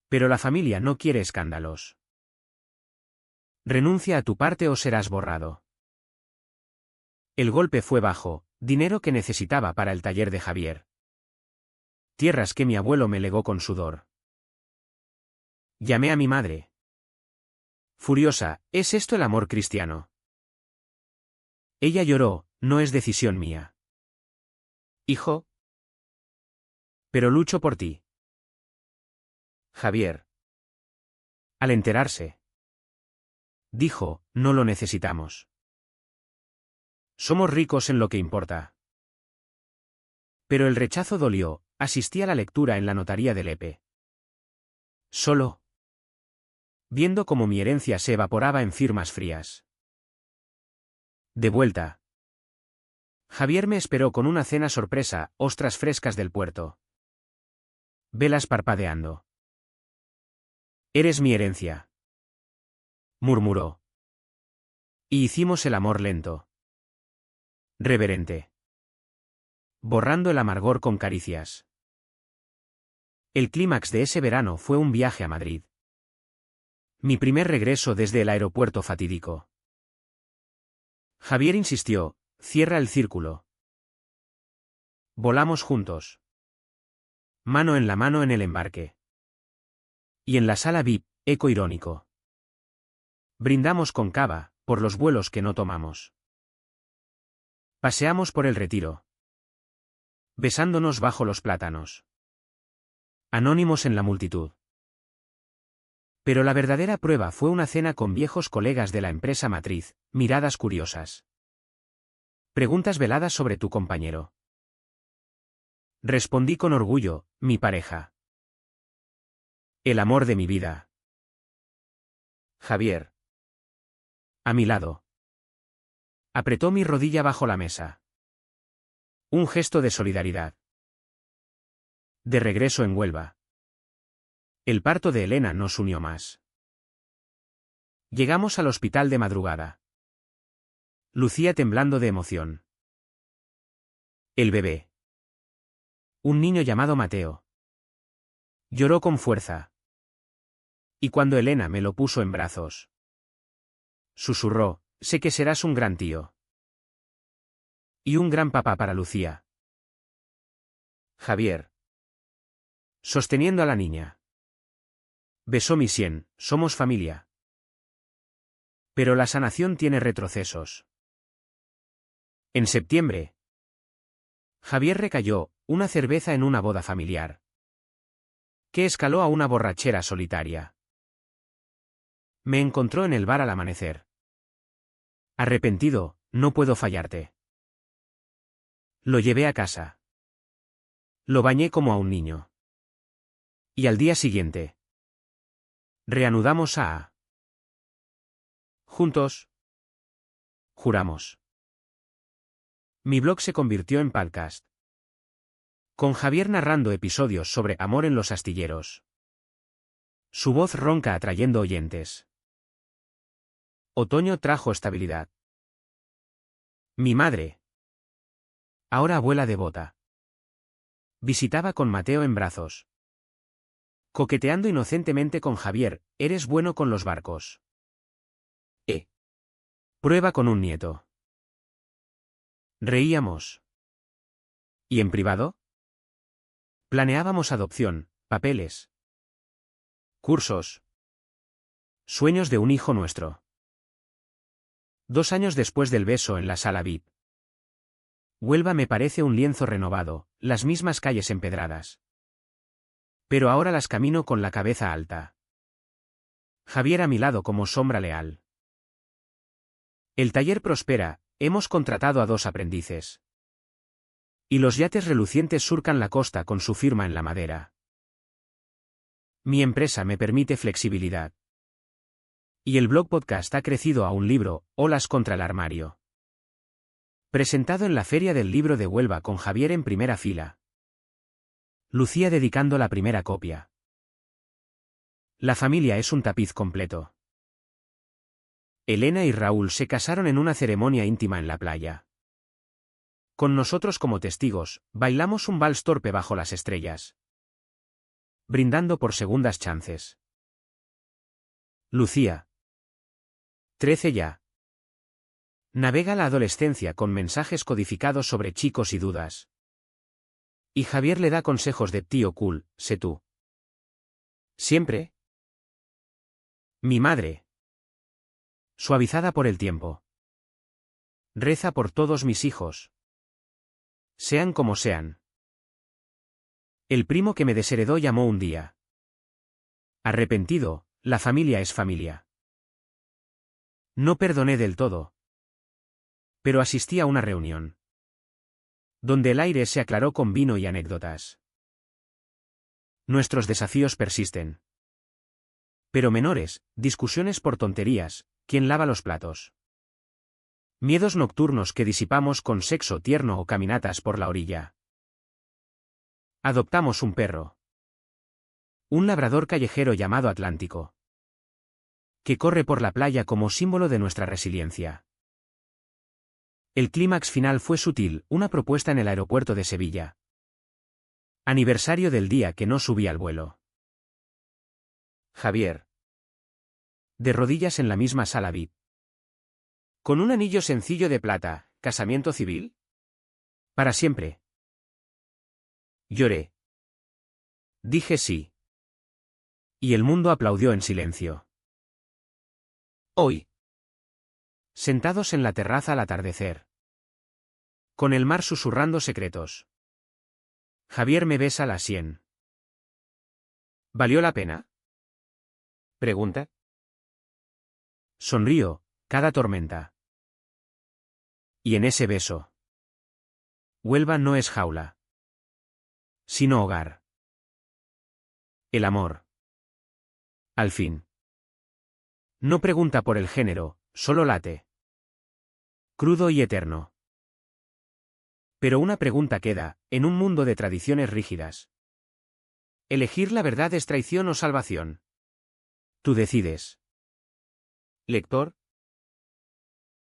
Pero la familia no quiere escándalos. Renuncia a tu parte o serás borrado. El golpe fue bajo, dinero que necesitaba para el taller de Javier. Tierras que mi abuelo me legó con sudor. Llamé a mi madre. Furiosa, ¿es esto el amor cristiano? Ella lloró, no es decisión mía. Hijo. Pero lucho por ti. Javier. Al enterarse. Dijo, no lo necesitamos. Somos ricos en lo que importa. Pero el rechazo dolió, asistí a la lectura en la notaría de Lepe. Solo. viendo cómo mi herencia se evaporaba en firmas frías. De vuelta. Javier me esperó con una cena sorpresa, ostras frescas del puerto. Velas parpadeando. Eres mi herencia, murmuró. Y hicimos el amor lento. Reverente. Borrando el amargor con caricias. El clímax de ese verano fue un viaje a Madrid. Mi primer regreso desde el aeropuerto fatídico. Javier insistió, cierra el círculo. Volamos juntos. Mano en la mano en el embarque. Y en la sala VIP, eco irónico. Brindamos con cava, por los vuelos que no tomamos. Paseamos por el Retiro. Besándonos bajo los plátanos. Anónimos en la multitud. Pero la verdadera prueba fue una cena con viejos colegas de la empresa matriz, miradas curiosas. Preguntas veladas sobre tu compañero. Respondí con orgullo, mi pareja. El amor de mi vida. Javier. A mi lado. Apretó mi rodilla bajo la mesa. Un gesto de solidaridad. De regreso en Huelva. El parto de Elena nos unió más. Llegamos al hospital de madrugada. Lucía temblando de emoción. El bebé. Un niño llamado Mateo. Lloró con fuerza. Y cuando Elena me lo puso en brazos. Susurró, sé que serás un gran tío. Y un gran papá para Lucía. Javier. Sosteniendo a la niña. Besó mi sien, somos familia. Pero la sanación tiene retrocesos. En septiembre. Javier recayó, una cerveza en una boda familiar. Que escaló a una borrachera solitaria. Me encontró en el bar al amanecer. Arrepentido, no puedo fallarte. Lo llevé a casa. Lo bañé como a un niño. Y al día siguiente. Reanudamos a... Juntos. Juramos. Mi blog se convirtió en podcast. Con Javier narrando episodios sobre amor en los astilleros. Su voz ronca atrayendo oyentes. Otoño trajo estabilidad. Mi madre. Ahora abuela devota. Visitaba con Mateo en brazos. Coqueteando inocentemente con Javier, eres bueno con los barcos. Prueba con un nieto. Reíamos. ¿Y en privado? Planeábamos adopción, papeles. Cursos. Sueños de un hijo nuestro. 2 años después del beso en la sala VIP. Huelva me parece un lienzo renovado, las mismas calles empedradas. Pero ahora las camino con la cabeza alta. Javier a mi lado como sombra leal. El taller prospera, hemos contratado a 2 aprendices. Y los yates relucientes surcan la costa con su firma en la madera. Mi empresa me permite flexibilidad. Y el blog podcast ha crecido a un libro, Olas contra el armario. Presentado en la Feria del Libro de Huelva con Javier en primera fila. Lucía dedicando la primera copia. La familia es un tapiz completo. Elena y Raúl se casaron en una ceremonia íntima en la playa. Con nosotros como testigos, bailamos un vals torpe bajo las estrellas. Brindando por segundas chances. Lucía. 13 ya. Navega la adolescencia con mensajes codificados sobre chicos y dudas. Y Javier le da consejos de tío cool, sé tú. Siempre. Mi madre. Suavizada por el tiempo. Reza por todos mis hijos. Sean como sean. El primo que me desheredó llamó un día. Arrepentido, la familia es familia. No perdoné del todo. Pero asistí a una reunión. Donde el aire se aclaró con vino y anécdotas. Nuestros desafíos persisten. Pero menores, discusiones por tonterías, ¿quién lava los platos? Miedos nocturnos que disipamos con sexo tierno o caminatas por la orilla. Adoptamos un perro. Un labrador callejero llamado Atlántico, que corre por la playa como símbolo de nuestra resiliencia. El clímax final fue sutil, una propuesta en el aeropuerto de Sevilla. Aniversario del día que no subí al vuelo. Javier. De rodillas en la misma sala VIP. Con un anillo sencillo de plata, ¿casamiento civil? Para siempre. Lloré. Dije sí. Y el mundo aplaudió en silencio. Hoy. Sentados en la terraza al atardecer. Con el mar susurrando secretos. Javier me besa la sien. ¿Valió la pena? Pregunta. Sonrío, cada tormenta. Y en ese beso. Huelva no es jaula, sino hogar. El amor. Al fin. No pregunta por el género, solo late. Crudo y eterno. Pero una pregunta queda, en un mundo de tradiciones rígidas. ¿Elegir la verdad es traición o salvación? Tú decides. Lector.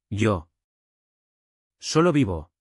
Yo. Solo vivo.